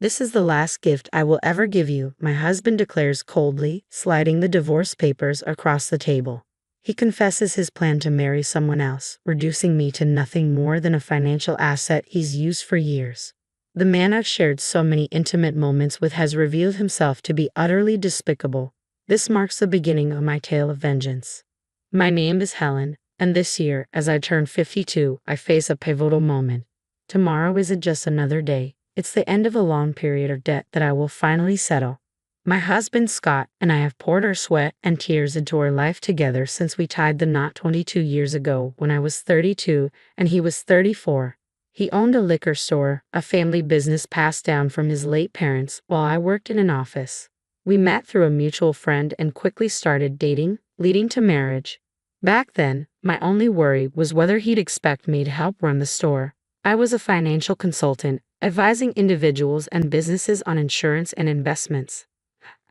"This is the last gift I will ever give you," my husband declares coldly, sliding the divorce papers across the table. He confesses his plan to marry someone else, reducing me to nothing more than a financial asset he's used for years. The man I've shared so many intimate moments with has revealed himself to be utterly despicable. This marks the beginning of my tale of vengeance. My name is Helen, and this year, as I turn 52, I face a pivotal moment. Tomorrow isn't just another day, it's the end of a long period of debt that I will finally settle. My husband Scott and I have poured our sweat and tears into our life together since we tied the knot 22 years ago when I was 32 and he was 34. He owned a liquor store, a family business passed down from his late parents, while I worked in an office. We met through a mutual friend and quickly started dating, leading to marriage. Back then, my only worry was whether he'd expect me to help run the store. I was a financial consultant, advising individuals and businesses on insurance and investments.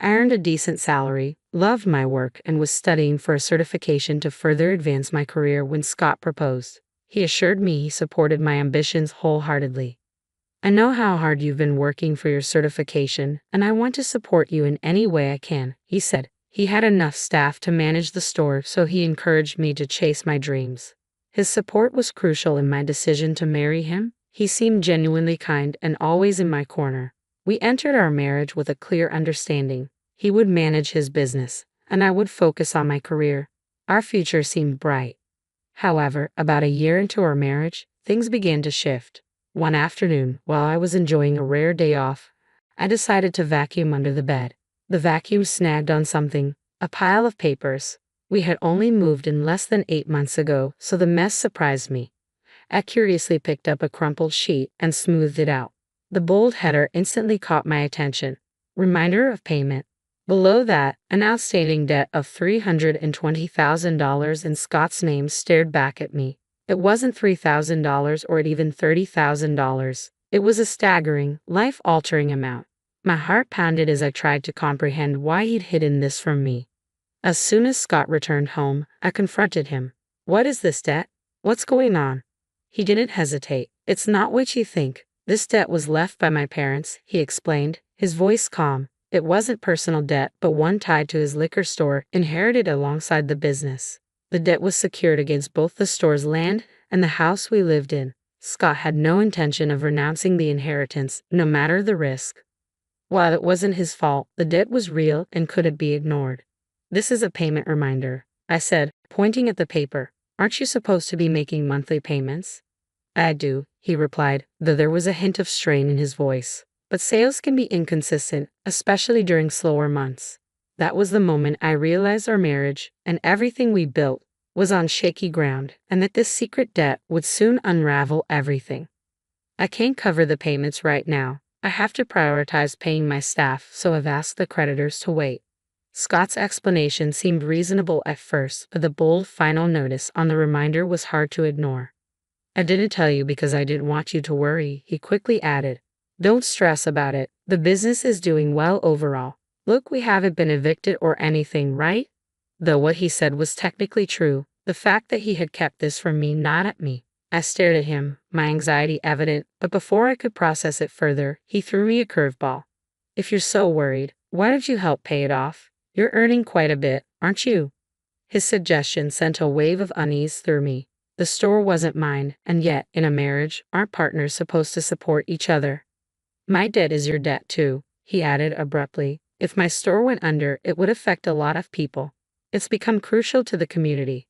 I earned a decent salary, loved my work, and was studying for a certification to further advance my career when Scott proposed. He assured me he supported my ambitions wholeheartedly. "I know how hard you've been working for your certification, and I want to support you in any way I can," he said. He had enough staff to manage the store, so he encouraged me to chase my dreams. His support was crucial in my decision to marry him. He seemed genuinely kind and always in my corner. We entered our marriage with a clear understanding. He would manage his business, and I would focus on my career. Our future seemed bright. However, about a year into our marriage, things began to shift. One afternoon, while I was enjoying a rare day off, I decided to vacuum under the bed. The vacuum snagged on something, a pile of papers. We had only moved in less than 8 months ago, so the mess surprised me. I curiously picked up a crumpled sheet and smoothed it out. The bold header instantly caught my attention. Reminder of payment. Below that, an outstanding debt of $320,000 in Scott's name stared back at me. It wasn't $3,000 or even $30,000. It was a staggering, life-altering amount. My heart pounded as I tried to comprehend why he'd hidden this from me. As soon as Scott returned home, I confronted him. "What is this debt? What's going on?" He didn't hesitate. "It's not what you think. This debt was left by my parents," he explained, his voice calm. It wasn't personal debt, but one tied to his liquor store, inherited alongside the business. The debt was secured against both the store's land and the house we lived in. Scott had no intention of renouncing the inheritance, no matter the risk. While it wasn't his fault, the debt was real and couldn't be ignored. "This is a payment reminder," I said, pointing at the paper. "Aren't you supposed to be making monthly payments?" "I do," he replied, though there was a hint of strain in his voice. "But sales can be inconsistent, especially during slower months." That was the moment I realized our marriage, and everything we built, was on shaky ground, and that this secret debt would soon unravel everything. "I can't cover the payments right now. I have to prioritize paying my staff, so I've asked the creditors to wait." Scott's explanation seemed reasonable at first, but the bold final notice on the reminder was hard to ignore. "I didn't tell you because I didn't want you to worry," he quickly added. "Don't stress about it. The business is doing well overall. Look, we haven't been evicted or anything, right?" Though what he said was technically true, the fact that he had kept this from me gnawed at me. I stared at him, my anxiety evident, but before I could process it further, he threw me a curveball. "If you're so worried, why don't you help pay it off? You're earning quite a bit, aren't you?" His suggestion sent a wave of unease through me. The store wasn't mine, and yet, in a marriage, aren't partners supposed to support each other? "My debt is your debt too," he added abruptly. "If my store went under, it would affect a lot of people. It's become crucial to the community."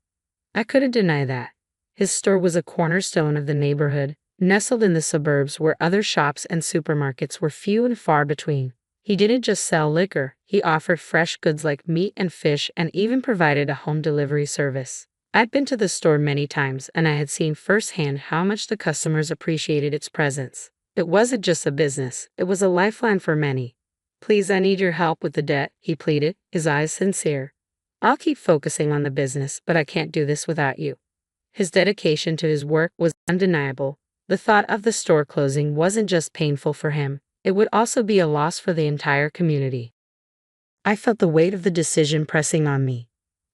I couldn't deny that. His store was a cornerstone of the neighborhood, nestled in the suburbs where other shops and supermarkets were few and far between. He didn't just sell liquor, he offered fresh goods like meat and fish and even provided a home delivery service. I'd been to the store many times and I had seen firsthand how much the customers appreciated its presence. It wasn't just a business, it was a lifeline for many. "Please, I need your help with the debt," he pleaded, his eyes sincere. "I'll keep focusing on the business, but I can't do this without you." His dedication to his work was undeniable. The thought of the store closing wasn't just painful for him, it would also be a loss for the entire community. I felt the weight of the decision pressing on me.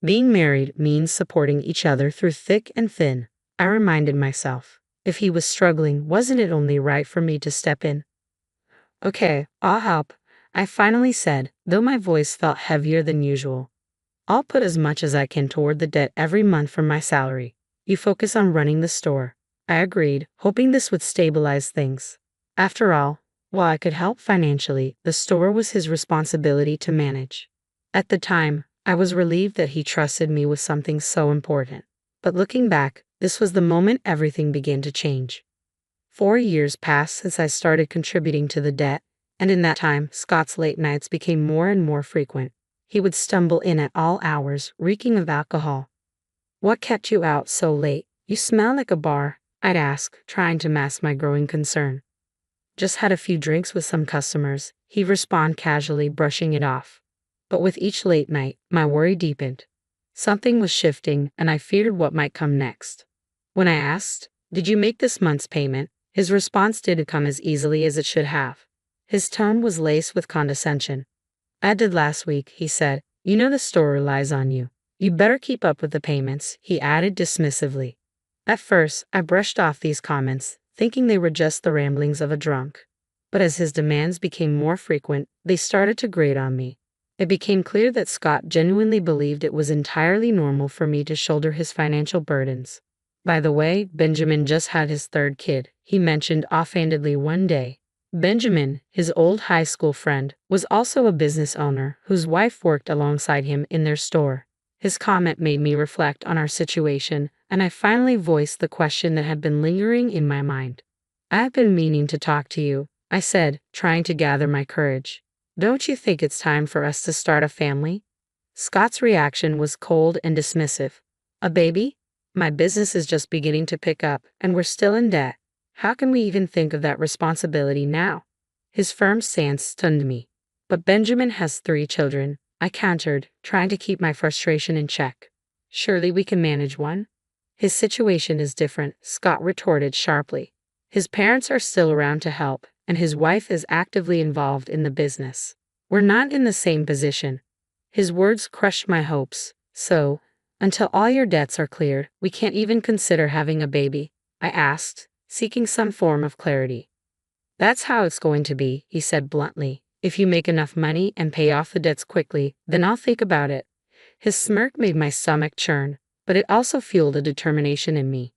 Being married means supporting each other through thick and thin, I reminded myself. If he was struggling, wasn't it only right for me to step in? Okay, I'll help, I finally said, though my voice felt heavier than usual. I'll put as much as I can toward the debt every month from my salary. You focus on running the store. I agreed, hoping this would stabilize things. After all, while I could help financially, the store was his responsibility to manage. At the time, I was relieved that he trusted me with something so important. But looking back, this was the moment everything began to change. 4 years passed since I started contributing to the debt, and in that time, Scott's late nights became more and more frequent. He would stumble in at all hours, reeking of alcohol. "What kept you out so late? You smell like a bar," I'd ask, trying to mask my growing concern. "Just had a few drinks with some customers," he'd respond casually, brushing it off. But with each late night, my worry deepened. Something was shifting, and I feared what might come next. When I asked, "Did you make this month's payment?" his response didn't come as easily as it should have. His tone was laced with condescension. "I did last week," he said. "You know the store relies on you. You better keep up with the payments," he added dismissively. At first, I brushed off these comments, thinking they were just the ramblings of a drunk. But as his demands became more frequent, they started to grate on me. It became clear that Scott genuinely believed it was entirely normal for me to shoulder his financial burdens. "By the way, Benjamin just had his third kid," he mentioned offhandedly one day. Benjamin, his old high school friend, was also a business owner whose wife worked alongside him in their store. His comment made me reflect on our situation, and I finally voiced the question that had been lingering in my mind. "I've been meaning to talk to you," I said, trying to gather my courage. "Don't you think it's time for us to start a family?" Scott's reaction was cold and dismissive. "A baby? My business is just beginning to pick up, and we're still in debt. How can we even think of that responsibility now?" His firm stance stunned me. "But Benjamin has 3 children," I countered, trying to keep my frustration in check. "Surely we can manage one?" "His situation is different," Scott retorted sharply. "His parents are still around to help, and his wife is actively involved in the business. We're not in the same position." His words crushed my hopes. "So, until all your debts are cleared, we can't even consider having a baby?" I asked, seeking some form of clarity. "That's how it's going to be," he said bluntly. "If you make enough money and pay off the debts quickly, then I'll think about it." His smirk made my stomach churn, but it also fueled a determination in me.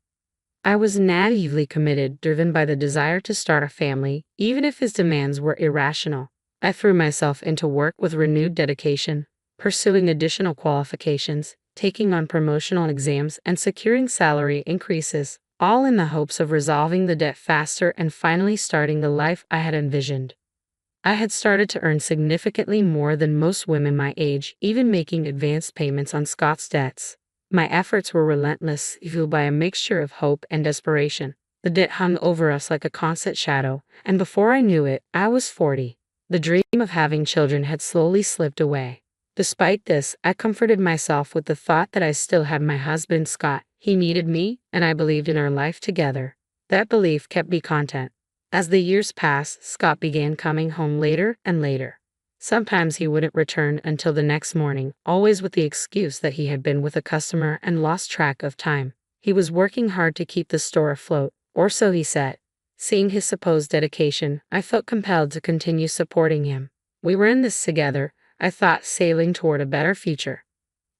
I was naively committed, driven by the desire to start a family, even if his demands were irrational. I threw myself into work with renewed dedication, pursuing additional qualifications, taking on promotional exams, and securing salary increases, all in the hopes of resolving the debt faster and finally starting the life I had envisioned. I had started to earn significantly more than most women my age, even making advanced payments on Scott's debts. My efforts were relentless, fueled by a mixture of hope and desperation. The debt hung over us like a constant shadow, and before I knew it, I was 40. The dream of having children had slowly slipped away. Despite this, I comforted myself with the thought that I still had my husband Scott. He needed me, and I believed in our life together. That belief kept me content. As the years passed, Scott began coming home later and later. Sometimes he wouldn't return until the next morning, always with the excuse that he had been with a customer and lost track of time. He was working hard to keep the store afloat, or so he said. Seeing his supposed dedication, I felt compelled to continue supporting him. We were in this together, I thought, sailing toward a better future.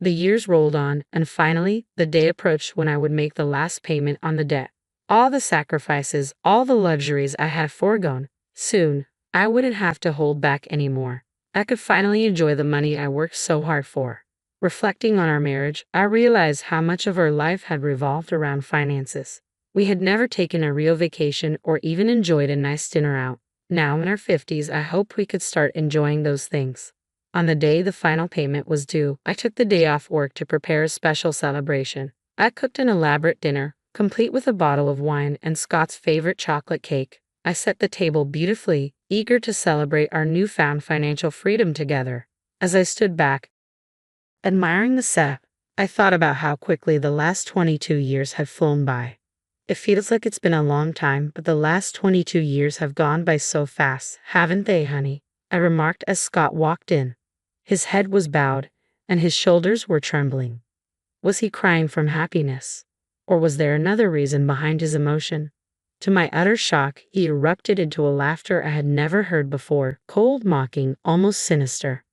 The years rolled on, and finally, the day approached when I would make the last payment on the debt. All the sacrifices, all the luxuries I had foregone. Soon, I wouldn't have to hold back anymore. I could finally enjoy the money I worked so hard for. Reflecting on our marriage, I realized how much of our life had revolved around finances. We had never taken a real vacation or even enjoyed a nice dinner out. Now in our 50s, I hoped we could start enjoying those things. On the day the final payment was due, I took the day off work to prepare a special celebration. I cooked an elaborate dinner, complete with a bottle of wine and Scott's favorite chocolate cake. I set the table beautifully, eager to celebrate our newfound financial freedom together. As I stood back, admiring the set, I thought about how quickly the last 22 years had flown by. It feels like it's been a long time, but the last 22 years have gone by so fast, haven't they, honey? I remarked as Scott walked in. His head was bowed, and his shoulders were trembling. Was he crying from happiness? Or was there another reason behind his emotion? To my utter shock, he erupted into a laughter I had never heard before, cold, mocking, almost sinister.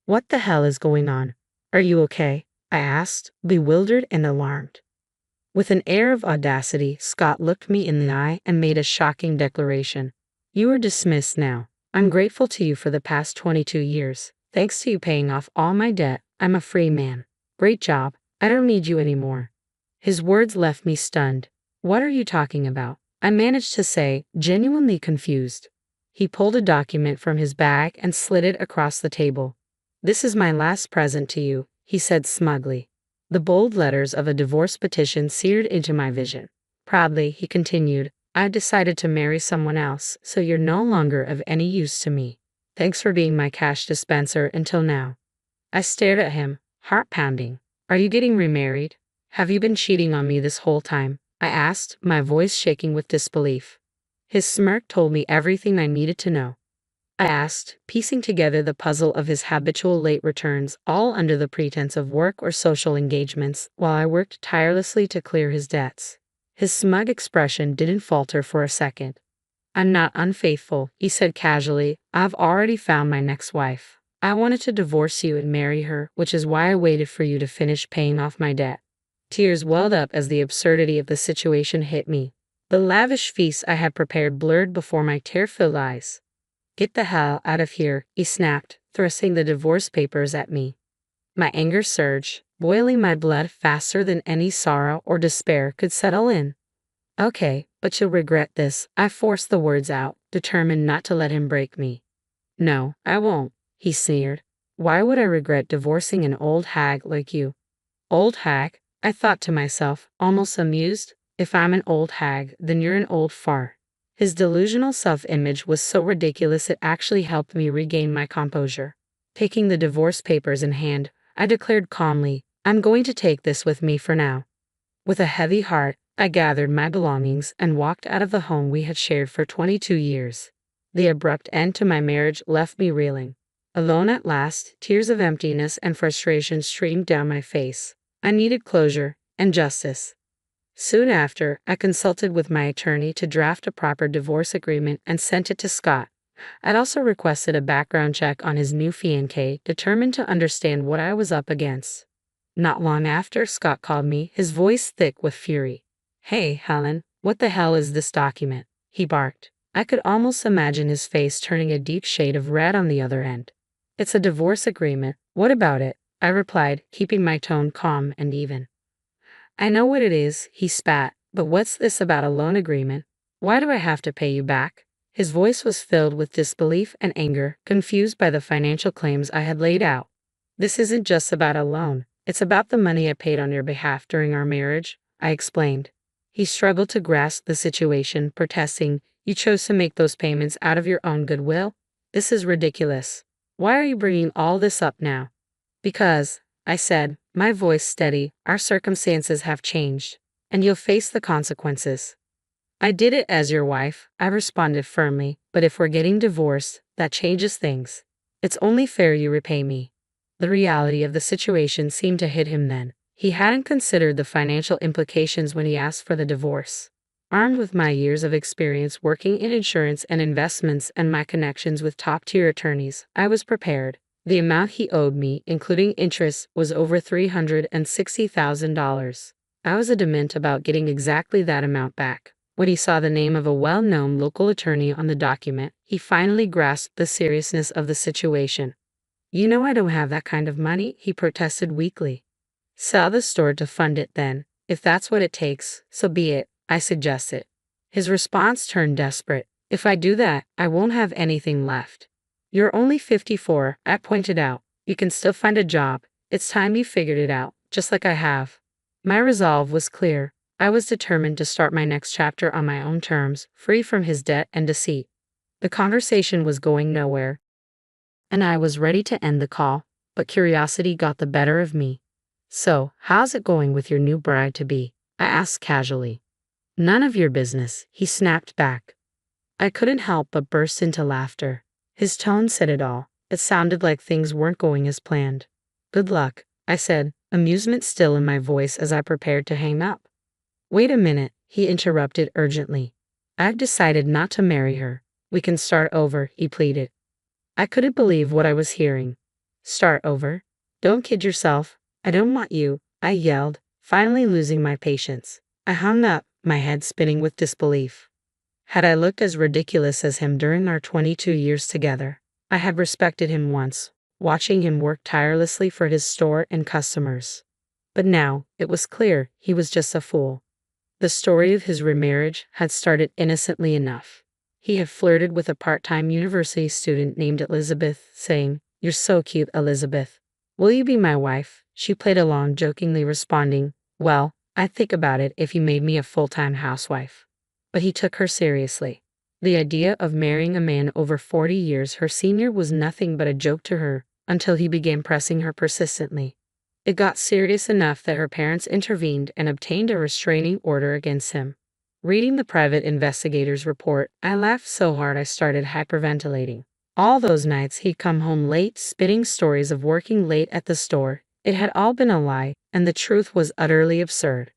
What the hell is going on? Are you okay? I asked, bewildered and alarmed. With an air of audacity, Scott looked me in the eye and made a shocking declaration. You are dismissed now. I'm grateful to you for the past 22 years. Thanks to you paying off all my debt, I'm a free man. Great job. I don't need you anymore. His words left me stunned. What are you talking about? I managed to say, genuinely confused. He pulled a document from his bag and slid it across the table. This is my last present to you, he said smugly. The bold letters of a divorce petition seared into my vision. Proudly, he continued, I decided to marry someone else, so you're no longer of any use to me. Thanks for being my cash dispenser until now. I stared at him, heart pounding. Are you getting remarried? Have you been cheating on me this whole time? I asked, my voice shaking with disbelief. His smirk told me everything I needed to know. I asked, piecing together the puzzle of his habitual late returns, all under the pretense of work or social engagements, while I worked tirelessly to clear his debts. His smug expression didn't falter for a second. I'm not unfaithful, he said casually. I've already found my next wife. I wanted to divorce you and marry her, which is why I waited for you to finish paying off my debt. Tears welled up as the absurdity of the situation hit me. The lavish feast I had prepared blurred before my tear-filled eyes. Get the hell out of here, he snapped, thrusting the divorce papers at me. My anger surged, boiling my blood faster than any sorrow or despair could settle in. Okay, but you'll regret this, I forced the words out, determined not to let him break me. No, I won't, he sneered. Why would I regret divorcing an old hag like you? Old hag? I thought to myself, almost amused. If I'm an old hag, then you're an old fart. His delusional self-image was so ridiculous it actually helped me regain my composure. Taking the divorce papers in hand, I declared calmly, I'm going to take this with me for now. With a heavy heart, I gathered my belongings and walked out of the home we had shared for 22 years. The abrupt end to my marriage left me reeling. Alone at last, tears of emptiness and frustration streamed down my face. I needed closure and justice. Soon after, I consulted with my attorney to draft a proper divorce agreement and sent it to Scott. I'd also requested a background check on his new fiancée, determined to understand what I was up against. Not long after, Scott called me, his voice thick with fury. Hey, Helen, what the hell is this document? He barked. I could almost imagine his face turning a deep shade of red on the other end. It's a divorce agreement. What about it? I replied, keeping my tone calm and even. I know what it is, he spat, but what's this about a loan agreement? Why do I have to pay you back? His voice was filled with disbelief and anger, confused by the financial claims I had laid out. This isn't just about a loan, it's about the money I paid on your behalf during our marriage, I explained. He struggled to grasp the situation, protesting, you chose to make those payments out of your own goodwill? This is ridiculous. Why are you bringing all this up now? Because, I said, my voice steady, our circumstances have changed, and you'll face the consequences. I did it as your wife, I responded firmly, but if we're getting divorced, that changes things. It's only fair you repay me. The reality of the situation seemed to hit him then. He hadn't considered the financial implications when he asked for the divorce. Armed with my years of experience working in insurance and investments and my connections with top-tier attorneys, I was prepared. The amount he owed me, including interest, was over $360,000. I was adamant about getting exactly that amount back. When he saw the name of a well-known local attorney on the document, he finally grasped the seriousness of the situation. You know I don't have that kind of money, he protested weakly. Sell the store to fund it then. If that's what it takes, so be it, I suggested. His response turned desperate. If I do that, I won't have anything left. You're only 54, I pointed out. You can still find a job. It's time you figured it out, just like I have. My resolve was clear. I was determined to start my next chapter on my own terms, free from his debt and deceit. The conversation was going nowhere, and I was ready to end the call, but curiosity got the better of me. So, how's it going with your new bride-to-be? I asked casually. None of your business, he snapped back. I couldn't help but burst into laughter. His tone said it all. It sounded like things weren't going as planned. Good luck, I said, amusement still in my voice as I prepared to hang up. Wait a minute, he interrupted urgently. I've decided not to marry her. We can start over, he pleaded. I couldn't believe what I was hearing. Start over? Don't kid yourself. I don't want you, I yelled, finally losing my patience. I hung up, my head spinning with disbelief. Had I looked as ridiculous as him during our 22 years together? I had respected him once, watching him work tirelessly for his store and customers. But now, it was clear he was just a fool. The story of his remarriage had started innocently enough. He had flirted with a part-time university student named Elizabeth, saying, "You're so cute, Elizabeth. Will you be my wife?" She played along, jokingly responding, "Well, I'd think about it if you made me a full-time housewife." But he took her seriously. The idea of marrying a man over 40 years her senior was nothing but a joke to her, until he began pressing her persistently. It got serious enough that her parents intervened and obtained a restraining order against him. Reading the private investigator's report, I laughed so hard I started hyperventilating. All those nights he'd come home late, spitting stories of working late at the store. It had all been a lie, and the truth was utterly absurd.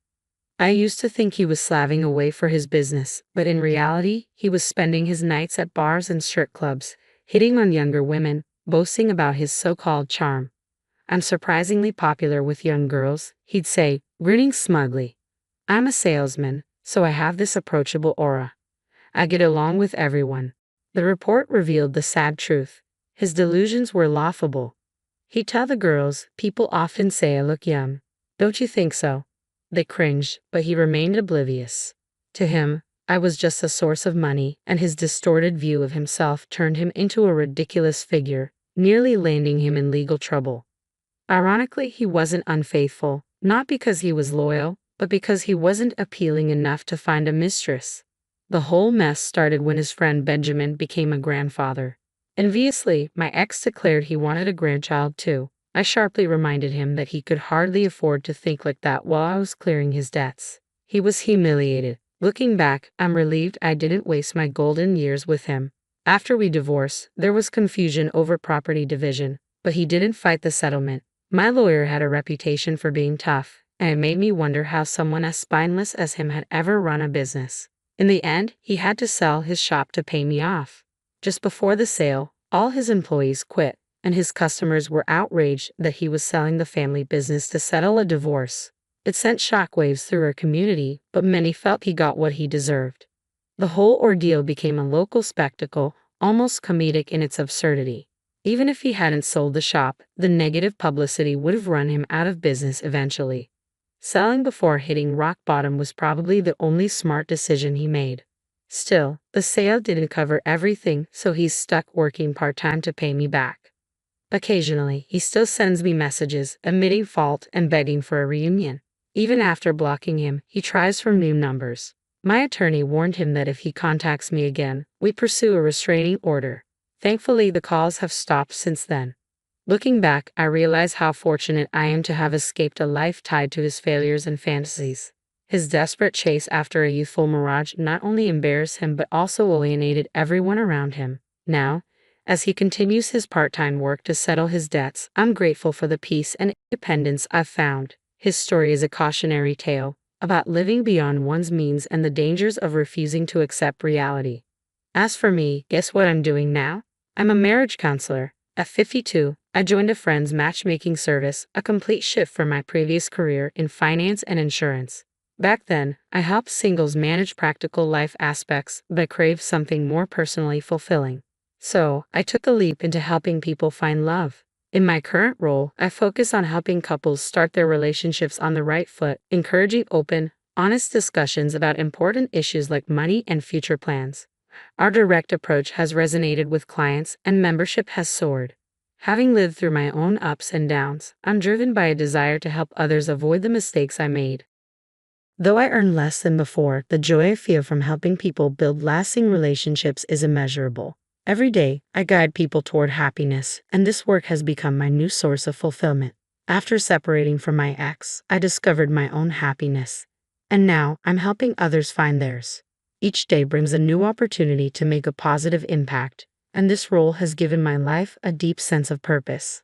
I used to think he was slaving away for his business, but in reality, he was spending his nights at bars and strip clubs, hitting on younger women, boasting about his so-called charm. "I'm surprisingly popular with young girls," he'd say, grinning smugly. "I'm a salesman, so I have this approachable aura. I get along with everyone." The report revealed the sad truth. His delusions were laughable. He'd tell the girls, "People often say I look young. Don't you think so?" They cringed, but he remained oblivious. To him, I was just a source of money, and his distorted view of himself turned him into a ridiculous figure, nearly landing him in legal trouble. Ironically, he wasn't unfaithful, not because he was loyal, but because he wasn't appealing enough to find a mistress. The whole mess started when his friend Benjamin became a grandfather. Enviously, my ex declared he wanted a grandchild too. I sharply reminded him that he could hardly afford to think like that while I was clearing his debts. He was humiliated. Looking back, I'm relieved I didn't waste my golden years with him. After we divorced, there was confusion over property division, but he didn't fight the settlement. My lawyer had a reputation for being tough, and it made me wonder how someone as spineless as him had ever run a business. In the end, he had to sell his shop to pay me off. Just before the sale, all his employees quit, and his customers were outraged that he was selling the family business to settle a divorce. It sent shockwaves through our community, but many felt he got what he deserved. The whole ordeal became a local spectacle, almost comedic in its absurdity. Even if he hadn't sold the shop, the negative publicity would have run him out of business eventually. Selling before hitting rock bottom was probably the only smart decision he made. Still, the sale didn't cover everything, so he's stuck working part-time to pay me back. Occasionally, he still sends me messages, admitting fault and begging for a reunion. Even after blocking him, he tries from new numbers. My attorney warned him that if he contacts me again, we pursue a restraining order. Thankfully, the calls have stopped since then. Looking back, I realize how fortunate I am to have escaped a life tied to his failures and fantasies. His desperate chase after a youthful mirage not only embarrassed him but also alienated everyone around him. Now, as he continues his part-time work to settle his debts, I'm grateful for the peace and independence I've found. His story is a cautionary tale about living beyond one's means and the dangers of refusing to accept reality. As for me, guess what I'm doing now? I'm a marriage counselor. At 52, I joined a friend's matchmaking service, a complete shift from my previous career in finance and insurance. Back then, I helped singles manage practical life aspects but craved something more personally fulfilling. So, I took a leap into helping people find love. In my current role, I focus on helping couples start their relationships on the right foot, encouraging open, honest discussions about important issues like money and future plans. Our direct approach has resonated with clients, and membership has soared. Having lived through my own ups and downs, I'm driven by a desire to help others avoid the mistakes I made. Though I earn less than before, the joy I feel from helping people build lasting relationships is immeasurable. Every day, I guide people toward happiness, and this work has become my new source of fulfillment. After separating from my ex, I discovered my own happiness, and now I'm helping others find theirs. Each day brings a new opportunity to make a positive impact, and this role has given my life a deep sense of purpose.